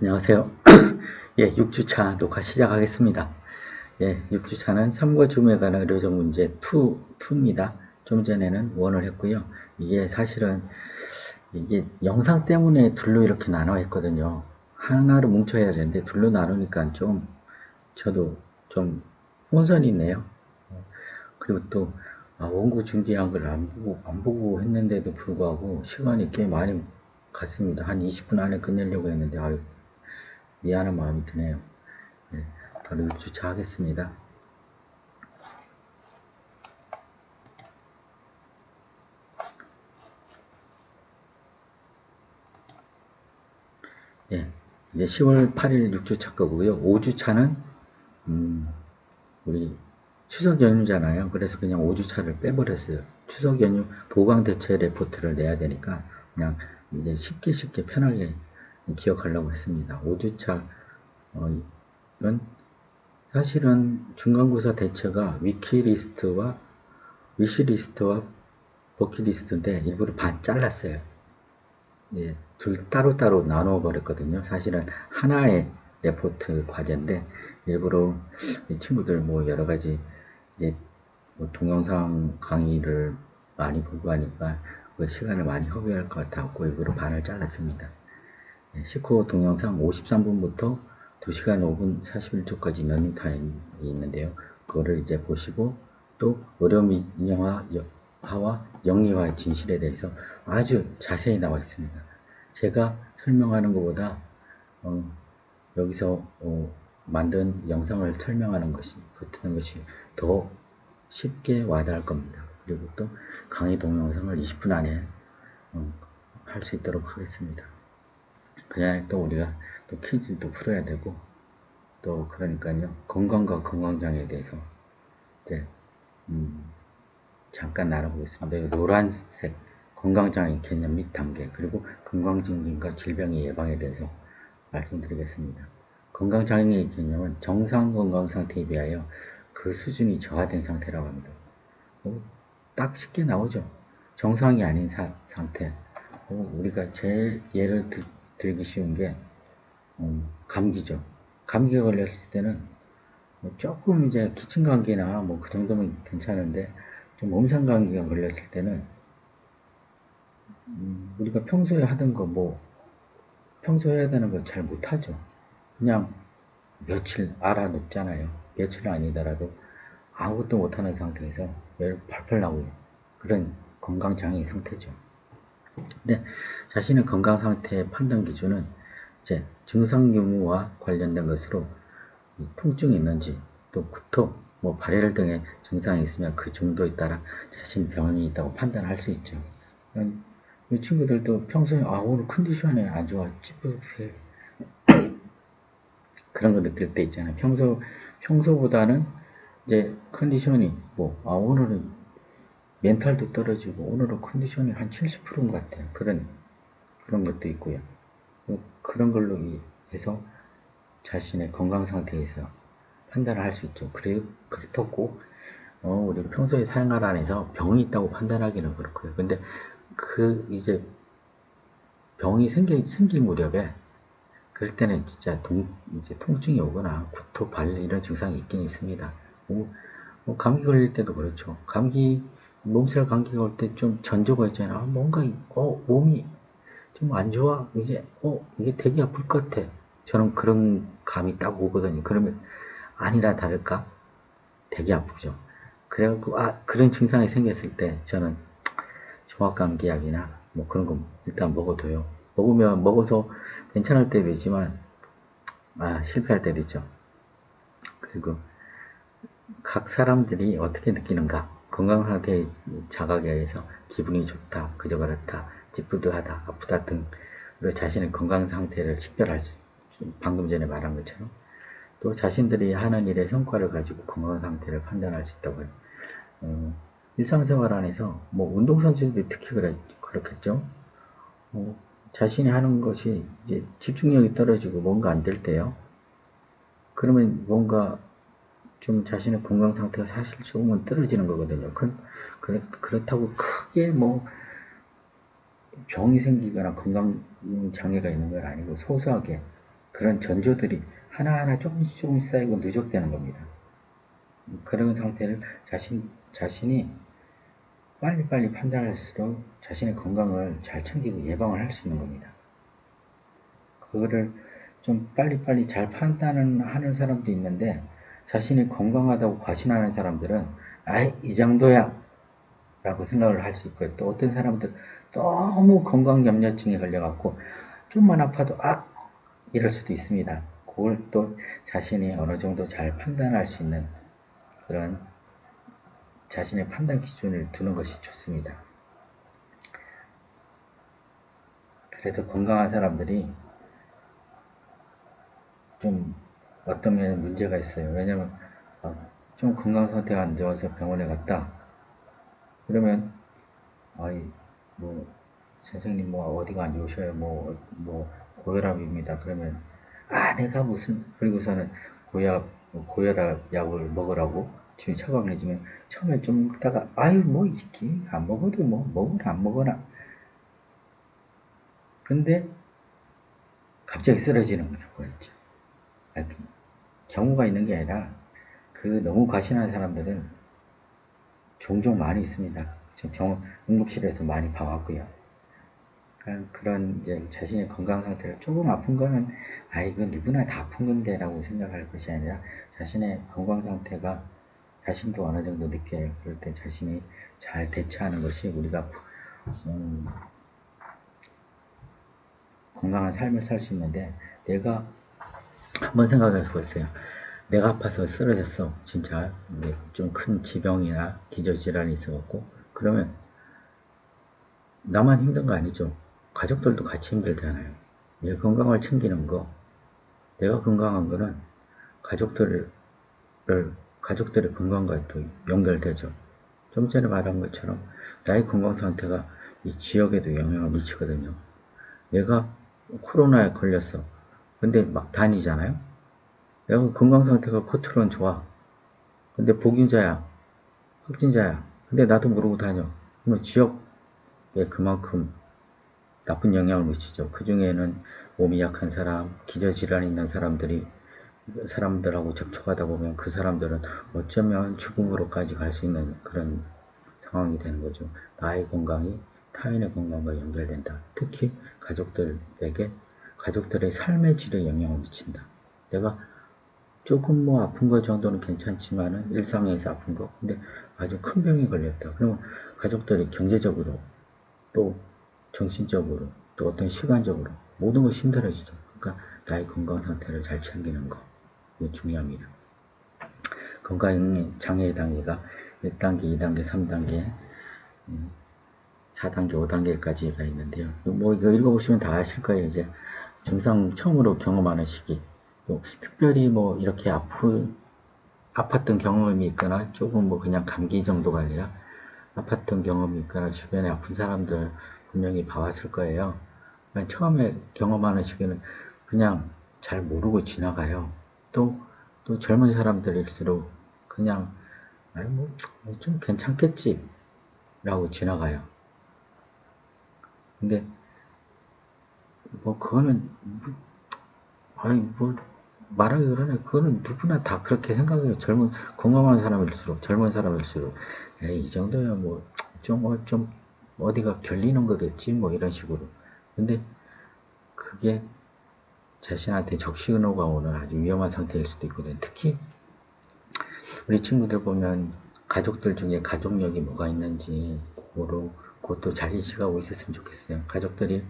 안녕하세요. 예, 6주차 녹화 시작하겠습니다. 예, 6주차는 삼과 주무에 관한 의료적 문제 2입니다. 좀 전에는 1을 했고요. 이게 사실은 이게 영상 때문에 둘로 이렇게 나눠 했거든요. 하나로 뭉쳐야 되는데 둘로 나누니까 좀 저도 좀 혼선이 있네요. 그리고 또 원고 준비한 걸 안 보고 했는데도 불구하고 시간이 꽤 많이 갔습니다. 한 20분 안에 끝내려고 했는데 아유, 미안한 마음이 드네요. 네, 바로 주차하겠습니다. 예, 이제 10월 8일 6주차 거고요. 5주차는 우리 추석 연휴잖아요. 그래서 그냥 5주차를 빼버렸어요. 추석 연휴 보강 대체 레포트를 내야 되니까 그냥 이제 쉽게 편하게 기억하려고 했습니다. 5주차 는 사실은 중간고사 대체가 위키리스트와 위시리스트와 버킷리스트인데 일부러 반 잘랐어요. 예, 둘 따로따로 나누어 버렸거든요. 사실은 하나의 레포트 과제인데 일부러 이 친구들 뭐 여러 가지 이제 뭐 동영상 강의를 많이 보고 하니까 그 시간을 많이 허비할 것 같았고 일부러 반을 잘랐습니다. 예, 19호 동영상 53분부터 2시간 5분 41초까지 러닝타임이 있는데요. 그거를 이제 보시고 또 의료 민영화와 영리화의 진실에 대해서 아주 자세히 나와 있습니다. 제가 설명하는 것보다 여기서 만든 영상을 설명하는 것이 붙는 것이 더 쉽게 와닿을 겁니다. 그리고 또 강의 동영상을 20분 안에 할 수 있도록 하겠습니다. 그 안에 또 우리가 또 퀴즈도 풀어야 되고 또 그러니까요 건강과 건강장애에 대해서 이제 잠깐 나눠보겠습니다. 노란색 건강장애 개념 및 단계 그리고 건강증진과 질병의 예방에 대해서 말씀드리겠습니다. 건강장애의 개념은 정상 건강 상태에 비하여 그 수준이 저하된 상태라고 합니다. 딱 쉽게 나오죠. 정상이 아닌 상태. 우리가 제일 예를 들기 쉬운 게 감기죠. 감기가 걸렸을 때는 뭐 조금 이제 기침 감기나 뭐 그 정도면 괜찮은데 좀 음상 감기가 걸렸을 때는 우리가 평소에 하던 거 뭐 평소에 해야 되는 거 잘 못하죠. 그냥 며칠 알아놓잖아요. 며칠 아니더라도 아무것도 못하는 상태에서 열 팔팔 나오는 그런 건강장애 상태죠. 근데 자신의 건강 상태의 판단 기준은 이제 증상 유무와 관련된 것으로 통증이 있는지 또 구토, 뭐 발열 등의 증상이 있으면 그 정도에 따라 자신 병이 있다고 판단할 수 있죠. 이 친구들도 평소에 오늘 컨디션이 안 좋아 찌뿌듯해 그런 거 느낄 때 있잖아요. 평소보다는 이제 컨디션이 오늘은 멘탈도 떨어지고 오늘은 컨디션이 한 70%인 것 같아요. 그런 것도 있고요. 그런 걸로 해서 자신의 건강 상태에서 판단을 할 수 있죠. 그렇다고 우리 평소에 생활 안에서 병이 있다고 판단하기는 그렇고요. 근데 이제 병이 생길 무렵에 그럴 때는 진짜 이제 통증이 오거나 구토, 발열 이런 증상이 있긴 있습니다. 감기 걸릴 때도 그렇죠. 몸살 감기가 올 때 좀 전조가 있잖아요. 뭔가 몸이 좀 안 좋아. 이게 되게 아플 것 같아. 저는 그런 감이 딱 오거든요. 그러면 아니라 다를까 되게 아프죠. 그래갖고 그런 증상이 생겼을 때 저는 종합감기약이나 뭐 그런 거 일단 먹어둬요. 먹어서 괜찮을 때도 있지만 실패할 때도 있죠. 그리고 각 사람들이 어떻게 느끼는가 건강 상태의 자각에 의해서 기분이 좋다, 그저 그렇다, 찌뿌드하다, 아프다 등으로 자신의 건강 상태를 식별할 수 방금 전에 말한 것처럼 또 자신들이 하는 일의 성과를 가지고 건강 상태를 판단할 수 있다고 해요. 일상생활 안에서 뭐 운동선수들이 특히 그렇겠죠. 자신이 하는 것이 이제 집중력이 떨어지고 뭔가 안 될 때요. 그러면 뭔가 좀 자신의 건강 상태가 사실 조금은 떨어지는 거거든요. 그렇다고 크게 뭐 병이 생기거나 건강 장애가 있는 건 아니고 소소하게 그런 전조들이 하나하나 조금씩 조금씩 쌓이고 누적되는 겁니다. 그런 상태를 자신이 빨리빨리 판단할수록 자신의 건강을 잘 챙기고 예방을 할 수 있는 겁니다. 그거를 좀 빨리빨리 잘 판단을 하는 사람도 있는데, 자신이 건강하다고 과신하는 사람들은 아이 이 정도야 라고 생각을 할 수 있고요. 또 어떤 사람들 너무 건강염려증에 걸려갖고 좀만 아파도 이럴 수도 있습니다. 그걸 또 자신이 어느 정도 잘 판단할 수 있는 그런 자신의 판단 기준을 두는 것이 좋습니다. 그래서 건강한 사람들이 좀 어떤 면에 문제가 있어요. 왜냐면 좀 건강 상태가 안 좋아서 병원에 갔다. 그러면 아이 뭐 선생님 뭐 어디가 안 좋으셔요? 뭐 고혈압입니다. 그러면 내가 무슨, 그리고서는 고혈압 약을 먹으라고 지금 처방해주면 처음에 좀 먹다가 뭐 이게 안 먹어도 뭐 먹으나 안 먹으나, 근데 갑자기 쓰러지는 경우가 있죠. 경우가 있는 게 아니라 너무 과신한 사람들은 종종 많이 있습니다. 지금 응급실에서 많이 봐왔고요. 그런 이제 자신의 건강 상태를 조금 아픈 거는 이건 누구나 다 아픈 건데 라고 생각할 것이 아니라, 자신의 건강 상태가 자신도 어느 정도 느껴요. 그럴 때 자신이 잘 대처하는 것이 우리가 건강한 삶을 살 수 있는데, 내가 한번 생각해 보세요. 내가 아파서 쓰러졌어. 진짜 좀 큰 지병이나 기저질환이 있어갖고, 그러면 나만 힘든 거 아니죠. 가족들도 같이 힘들잖아요. 내 건강을 챙기는 거, 내가 건강한 거는 가족들의 건강과 또 연결되죠. 좀 전에 말한 것처럼 나의 건강 상태가 이 지역에도 영향을 미치거든요. 내가 코로나에 걸렸어. 근데 막 다니잖아요. 내가 건강 상태가 겉으로는 좋아. 근데 복균자야, 확진자야. 근데 나도 모르고 다녀. 그러면 지역에 그만큼 나쁜 영향을 미치죠. 그 중에는 몸이 약한 사람, 기저질환이 있는 사람들하고 접촉하다 보면 그 사람들은 어쩌면 죽음으로까지 갈 수 있는 그런 상황이 되는 거죠. 나의 건강이 타인의 건강과 연결된다. 특히 가족들의 삶의 질에 영향을 미친다. 내가 조금 아픈 거 정도는 괜찮지만은 일상에서 아픈 거, 근데 아주 큰 병이 걸렸다. 그러면 가족들이 경제적으로 또 정신적으로 또 어떤 시간적으로 모든 것이 힘들어지죠. 그러니까 나의 건강 상태를 잘 챙기는 거, 이게 중요합니다. 건강장애 단계가 1단계, 2단계, 3단계, 4단계, 5단계까지가 있는데요. 이거 읽어보시면 다 아실 거예요. 이제 증상 처음으로 경험하는 시기, 특별히 이렇게 아팠던 경험이 있거나 조금 그냥 감기 정도가 아니라 아팠던 경험이 있거나 주변에 아픈 사람들 분명히 봐왔을 거예요. 처음에 경험하는 시기는 그냥 잘 모르고 지나가요. 또 젊은 사람들일수록 그냥 좀 괜찮겠지 라고 지나가요. 근데 그거는 말하기 그러네. 그거는 누구나 다 그렇게 생각해요. 건강한 젊은 사람일수록 이 정도야 좀 어디가 결리는 거겠지 이런 식으로. 근데 그게 자신한테 적신호가 오는 아주 위험한 상태일 수도 있거든요. 특히 우리 친구들 보면 가족들 중에 가족력이 뭐가 있는지 그것도 잘 인식하고 있었으면 좋겠어요. 가족들이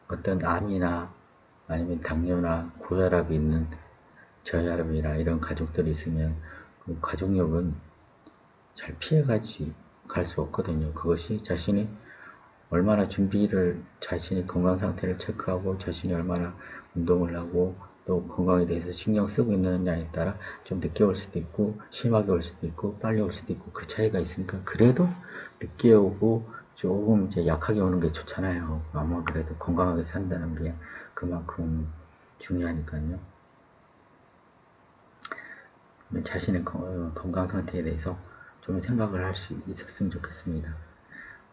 어떤 암이나 아니면 당뇨나 고혈압이 있는 저혈압이나 이런 가족들이 있으면 그 가족력은 잘 피해가지 갈 수 없거든요. 그것이 자신이 얼마나 자신의 건강 상태를 체크하고 자신이 얼마나 운동을 하고 또 건강에 대해서 신경 쓰고 있느냐에 따라 좀 늦게 올 수도 있고 심하게 올 수도 있고 빨리 올 수도 있고 그 차이가 있으니까, 그래도 늦게 오고 조금 이제 약하게 오는 게 좋잖아요. 아마 그래도 건강하게 산다는 게 그만큼 중요하니까요. 자신의 건강 상태에 대해서 좀 생각을 할 수 있었으면 좋겠습니다.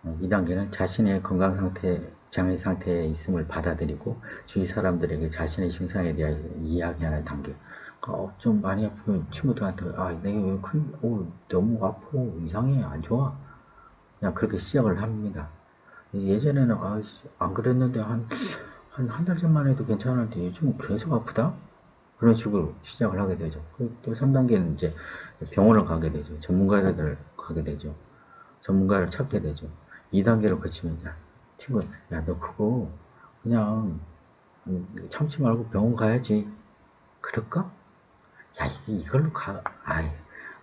2단계는 자신의 건강 상태, 장애 상태에 있음을 받아들이고 주위 사람들에게 자신의 증상에 대해 이야기하는 단계. 좀 많이 아프면 친구들한테 내가 왜 너무 아파, 이상해, 안 좋아. 그냥 그렇게 시작을 합니다. 예전에는 안 그랬는데 한 달 전만 해도 괜찮았는데 요즘은 계속 아프다? 그런 식으로 시작을 하게 되죠. 또 3단계는 이제 병원을 가게 되죠. 전문가를 가게 되죠. 전문가를 찾게 되죠. 2단계로 거치면, 친구, 너 그거 그냥 참지 말고 병원 가야지. 그럴까? 이걸로 가.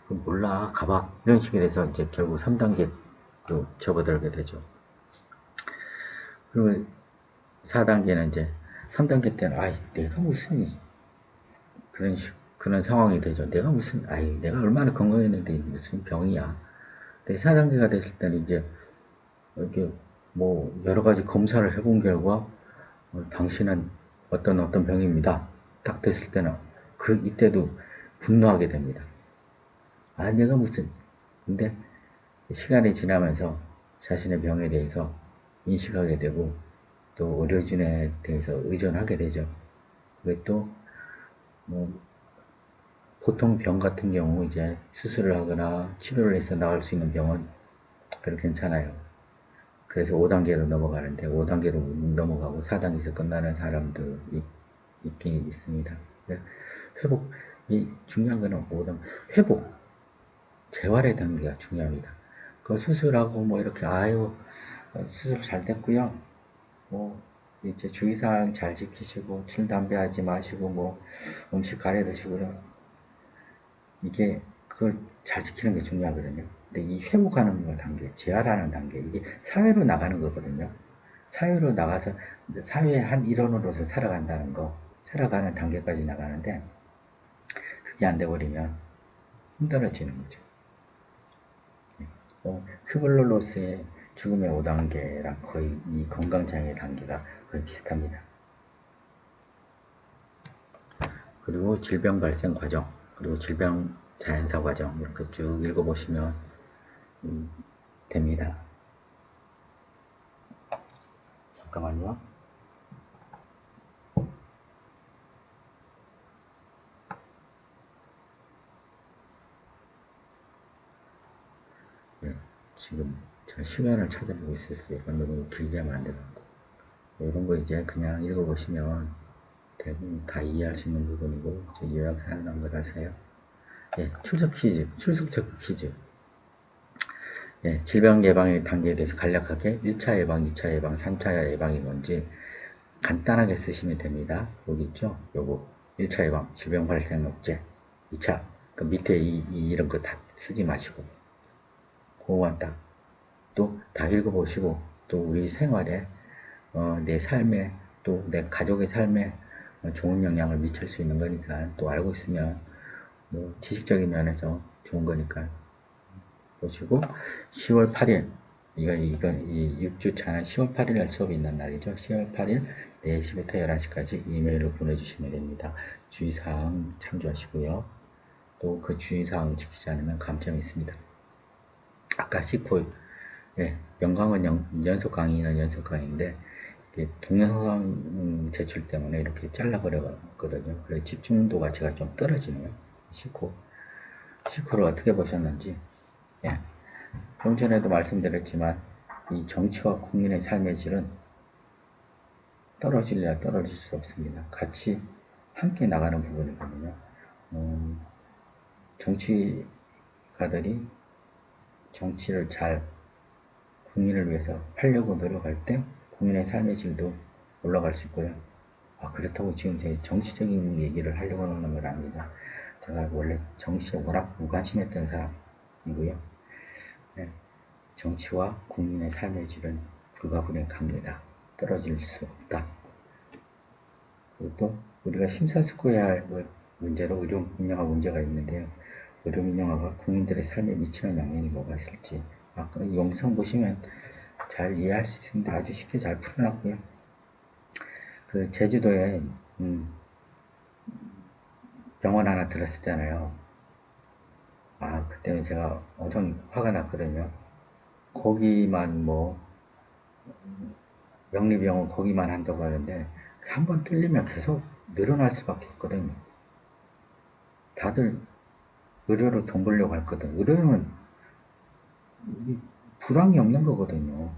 몰라. 가봐. 이런 식이 돼서 이제 결국 3단계로 접어들게 되죠. 그리고 4단계는 이제 3단계 때는 내가 무슨 그런 상황이 되죠. 내가 얼마나 건강했는데 무슨 병이야. 근데 4단계가 됐을 때는 이제 이렇게 뭐 여러 가지 검사를 해본 결과 당신은 어떤 병입니다. 딱 됐을 때는 이때도 분노하게 됩니다. 내가 무슨. 근데 시간이 지나면서 자신의 병에 대해서 인식하게 되고 또 의료진에 대해서 의존하게 되죠. 그게 또 뭐 보통 병 같은 경우 이제 수술을 하거나 치료를 해서 나을 수 있는 병은 별로 괜찮아요. 그래서 5단계로 넘어가는데 5단계로 넘어가고 4단계에서 끝나는 사람들이 있긴 있습니다. 회복, 중요한 거는 5단 회복, 재활의 단계가 중요합니다. 그 수술하고 뭐 이렇게 수술 잘 됐고요. 뭐 이제 주의사항 잘 지키시고 술 담배 하지 마시고 뭐 음식 가려 드시고요. 이게 그걸 잘 지키는 게 중요하거든요. 근데 이 회복하는 단계, 재활하는 단계, 이게 사회로 나가는 거거든요. 사회로 나가서 사회의 한 일원으로서 살아간다는 거, 살아가는 단계까지 나가는데 그게 안 돼버리면 힘들어지는 거죠. 크블로로스의 죽음의 5단계랑 거의 이 건강장애 단계가 거의 비슷합니다. 그리고 질병 발생 과정, 그리고 질병 자연사 과정 이렇게 쭉 읽어보시면 됩니다. 잠깐만요. 지금 제가 시간을 찾아보고 있었어요. 너무 길게 하면 안 되고. 이런 거 이제 그냥 읽어보시면 대부분 다 이해할 수 있는 부분이고, 요약하는 거라서요. 출석 퀴즈, 출석 체크 퀴즈. 질병 예방의 단계에 대해서 간략하게 1차 예방, 2차 예방, 3차 예방이 뭔지 간단하게 쓰시면 됩니다. 여기 있죠? 요거 1차 예방, 질병 발생 억제. 2차, 그 밑에 이런 거 다 쓰지 마시고 그거만 딱 또 다 읽어보시고 또 우리 생활에 내 삶에 또 내 가족의 삶에 좋은 영향을 미칠 수 있는 거니까 또 알고 있으면 뭐 지식적인 면에서 좋은 거니까 보시고 10월 8일 이 6주차는 10월 8일 날 수업이 있는 날이죠. 10월 8일 4시부터 11시까지 이메일을 보내주시면 됩니다. 주의사항 참조하시고요. 또 그 주의사항 지키지 않으면 감점이 있습니다. 아까 C4, 영광은 연속 강의는 연속 강의인데 동영상 제출 때문에 이렇게 잘라버렸거든요. 그래서 집중도가 제가 좀 떨어지네요. 시코를 어떻게 보셨는지. 좀 전에도 말씀드렸지만 이 정치와 국민의 삶의 질은 떨어질래야 떨어질 수 없습니다. 같이 함께 나가는 부분이거든요. 정치가들이 정치를 잘 국민을 위해서 하려고 노력할 때 국민의 삶의 질도 올라갈 수 있고요. 그렇다고 지금 제 정치적인 얘기를 하려고 하는 건 아닙니다. 제가 원래 정치에 워낙 무관심했던 사람이고요. 정치와 국민의 삶의 질은 불가분의 관계다. 떨어질 수 없다. 그리고 또 우리가 심사숙고해야 할 문제로 의료 민영화 문제가 있는데요. 의료 민영화가 국민들의 삶에 미치는 영향이 뭐가 있을지 아까 이 영상 보시면 잘 이해할 수 있습니다. 아주 쉽게 잘 풀어놨고요. 그 제주도에 병원 하나 들었었잖아요. 그때는 제가 엄청 화가 났거든요. 거기만 뭐 영리병원 거기만 한다고 하는데 한 번 뚫리면 계속 늘어날 수밖에 없거든요. 다들 의료로 돈 벌려고 했거든. 의료는 불황이 없는 거거든요.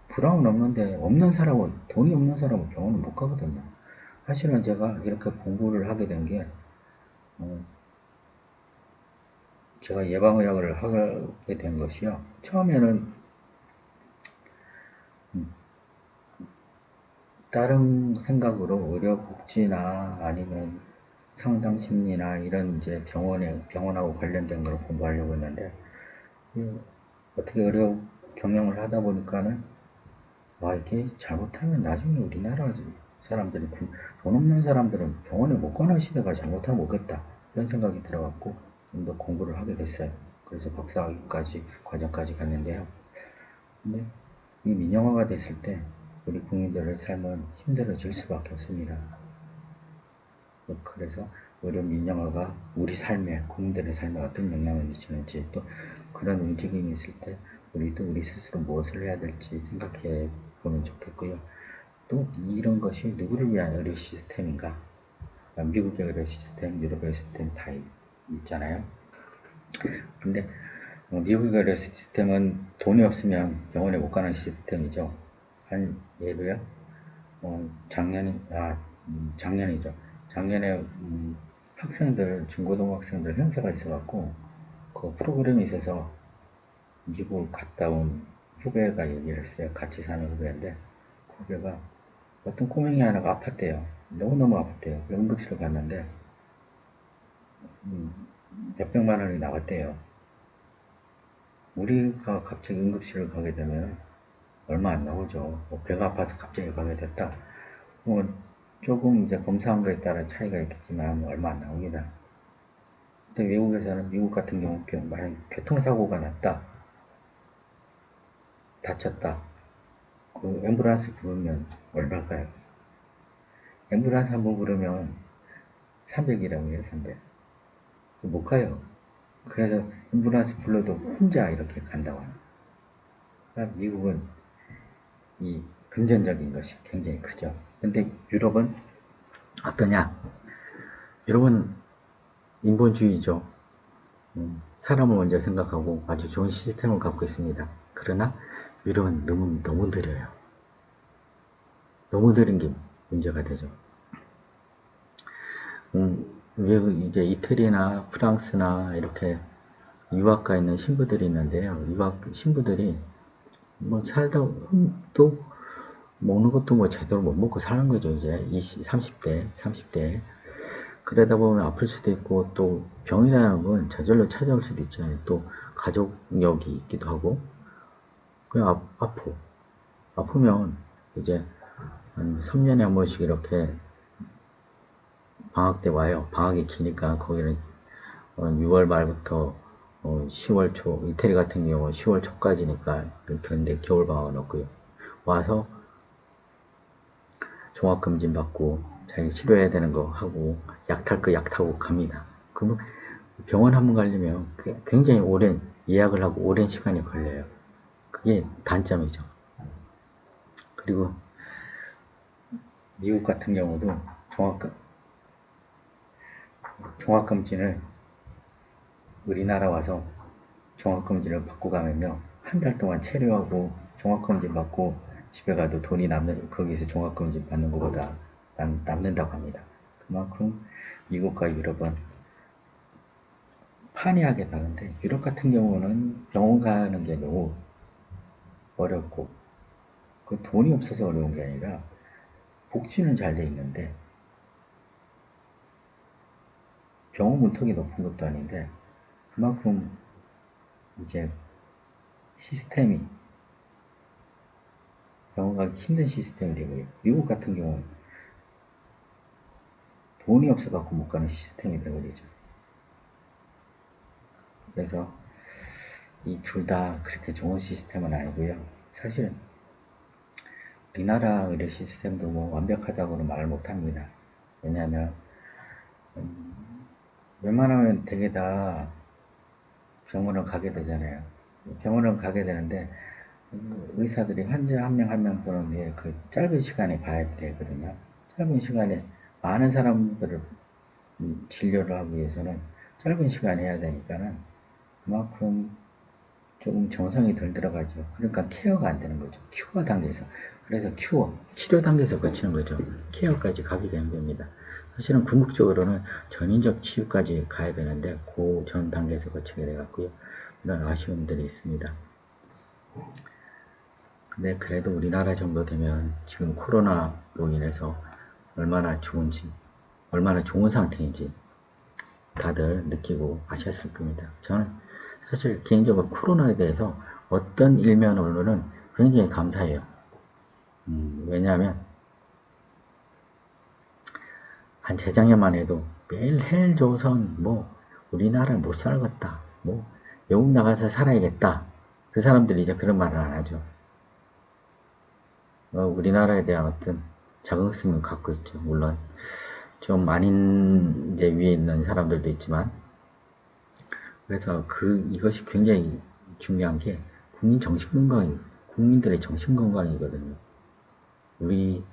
불황은 없는데 없는 사람은 돈이 없는 사람은 병원을 못 가거든요. 사실은 제가 이렇게 공부를 하게 된 게 제가 예방의학을 하게 된 것이요. 처음에는 다른 생각으로 의료복지나 아니면 상담심리나 이런 이제 병원하고 관련된 걸 공부하려고 했는데 어떻게 의료 경영을 하다 보니까는 이게 잘못하면 나중에 우리나라 사람들이 돈 없는 사람들은 병원에 못 가는 시대가 잘못하면 오겠다 이런 생각이 들어갖고 좀 더 공부를 하게 됐어요. 그래서 박사학위까지 과정까지 갔는데요. 근데 이 민영화가 됐을 때 우리 국민들의 삶은 힘들어질 수밖에 없습니다. 그래서 의료 민영화가 우리 삶에, 국민들의 삶에 어떤 영향을 미치는지, 또 그런 움직임이 있을 때 우리도 우리 스스로 무엇을 해야 될지 생각해 보면 좋겠고요. 또 이런 것이 누구를 위한 의료 시스템인가? 미국의 의료 시스템, 유럽의 시스템 다 있잖아요. 근데 미국의 의료 시스템은 돈이 없으면 병원에 못 가는 시스템이죠. 한 예로요. 작년이죠. 작년에 학생들, 중고등학생들 행사가 있어갖고 그 프로그램이 있어서 미국 갔다 온 후배가 얘기를 했어요. 같이 사는 후배인데 후배가 어떤 꼬맹이 하나가 아팠대요. 너무너무 아팠대요. 응급실을 갔는데 몇백만 원이 나왔대요. 우리가 갑자기 응급실을 가게 되면 얼마 안 나오죠. 배가 아파서 갑자기 가게 됐다. 뭐 조금 이제 검사한 거에 따라 차이가 있겠지만 얼마 안 나옵니다. 근데 외국에서는 미국 같은 경우 만약 교통사고가 났다, 다쳤다, 그 앰뷸런스 부르면 얼마일까요? 앰뷸런스 한번 부르면 300이라고 해요. 300. 못 가요. 그래서 앰뷸런스 불러도 혼자 이렇게 간다고 합니다. 그러니까 미국은 이 금전적인 것이 굉장히 크죠. 근데 유럽은 어떠냐? 유럽은 인본주의죠. 사람을 먼저 생각하고 아주 좋은 시스템을 갖고 있습니다. 그러나 유럽은 너무 느려요. 너무 느린 게 문제가 되죠. 왜 이제 이태리나 프랑스나 이렇게 유학가 있는 신부들이 있는데요. 유학 신부들이 뭐 살다 또 먹는 것도 뭐 제대로 못 먹고 사는 거죠. 이제 30대. 그러다 보면 아플 수도 있고 또 병이라는 건 저절로 찾아올 수도 있잖아요. 또 가족력이 있기도 하고 그냥 아프면 이제 한 3년에 한 번씩 이렇게 방학 때 와요. 방학이 기니까 거기는 6월 말부터 10월 초, 이태리 같은 경우는 10월 초까지니까 근데 겨울 방학은 없고요. 와서 종합검진 받고 자기 치료해야 되는 거 하고 약 탈 거 약 타고 갑니다. 그러면 병원 한 번 가려면 굉장히 오랜 예약을 하고 오랜 시간이 걸려요. 그게 단점이죠. 그리고 미국 같은 경우도 종합검진을 우리나라 와서 종합검진을 받고 가면요. 한 달 동안 체류하고 종합검진 받고 집에 가도 돈이 거기서 종합검진 받는 것보다 남는다고 합니다. 그만큼 미국과 유럽은 판이하게 다른데 유럽 같은 경우는 병원 가는 게 너무 어렵고 그 돈이 없어서 어려운 게 아니라 복지는 잘 돼 있는데 병원 문턱이 높은 것도 아닌데 그만큼 이제 시스템이 병원 가기 힘든 시스템이 되고요. 미국 같은 경우는 돈이 없어갖고 못 가는 시스템이 되어버리죠. 그래서 이 둘 다 그렇게 좋은 시스템은 아니고요. 사실 우리나라 의료 시스템도 뭐 완벽하다고는 말을 못합니다. 왜냐하면 웬만하면 되게 다 병원을 가게 되잖아요. 병원을 가게 되는데 의사들이 환자 한 명 한 명 보는 게 그 짧은 시간에 봐야 되거든요. 짧은 시간에 많은 사람들을 진료를 하기 위해서는 짧은 시간에 해야 되니까는 그만큼 조금 정성이 덜 들어가죠. 그러니까 케어가 안 되는 거죠. 큐어 단계에서. 그래서 큐어, 치료 단계에서 거치는 거죠. 케어까지 가게 되는 겁니다. 사실은 궁극적으로는 전인적 치유까지 가야 되는데 그 전 단계에서 거치게 돼갖고요. 이런 아쉬움들이 있습니다. 근데 그래도 우리나라 정도 되면 지금 코로나로 인해서 얼마나 좋은지, 얼마나 좋은 상태인지 다들 느끼고 아셨을 겁니다. 저는 사실 개인적으로 코로나에 대해서 어떤 일면으로는 굉장히 감사해요. 왜냐하면 한 재작년만 해도 매일 헬조선 뭐 우리나라 못 살겠다 뭐 외국 나가서 살아야겠다 그 사람들이 이제 그런 말을 안 하죠. 우리나라에 대한 어떤 자긍심을 갖고 있죠. 물론 좀 아닌 이제 위에 있는 사람들도 있지만 그래서 이것이 굉장히 중요한 게 국민들의 정신건강이거든요. 우리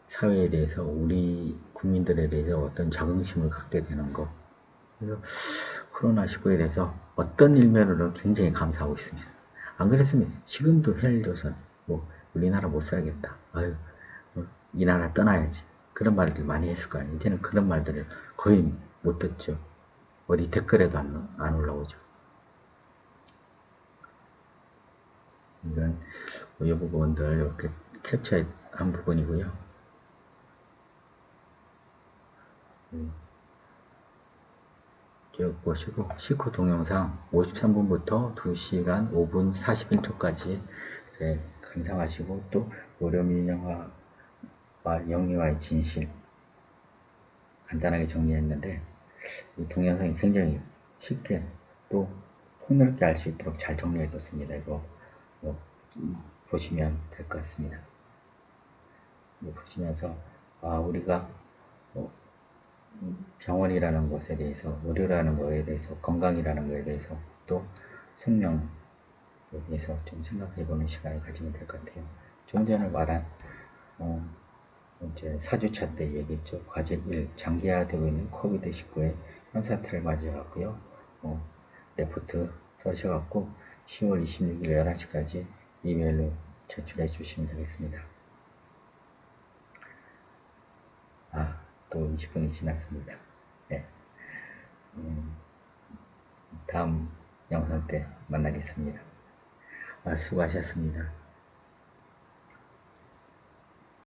사회에 대해서, 우리 국민들에 대해서 어떤 자긍심을 갖게 되는 거. 그래서 코로나19에 대해서 어떤 일면으로 굉장히 감사하고 있습니다. 안 그랬으면 지금도 헬조선, 뭐, 우리나라 못 살겠다. 아유, 이 나라 떠나야지. 그런 말들 많이 했을 거 아니에요. 이제는 그런 말들을 거의 못 듣죠. 어디 댓글에도 안 올라오죠. 이건 이 부분들 이렇게 캡처한 부분이고요. 쭉 보시고 시코 동영상 53분부터 2시간 5분 41초까지 감상하시고 또 오려민영화와 영리와의 진실 간단하게 정리했는데 이 동영상이 굉장히 쉽게 또 폭넓게 알 수 있도록 잘 정리해뒀습니다. 이거 보시면 될 것 같습니다. 보시면서 우리가 병원이라는 것에 대해서, 의료라는 것에 대해서, 건강이라는 것에 대해서, 또 생명에 대해서 좀 생각해보는 시간을 가지면 될 것 같아요. 좀 전에 말한 이제 4주차 때 얘기했죠. 과제 1, 장기화되고 있는 코비드19의 현사태를 맞이해갖고요. 레포트 써셔갖고 10월 26일 11시까지 이메일로 제출해 주시면 되겠습니다. 또 20분이 지났습니다. 네. 다음 영상 때 만나겠습니다. 수고하셨습니다.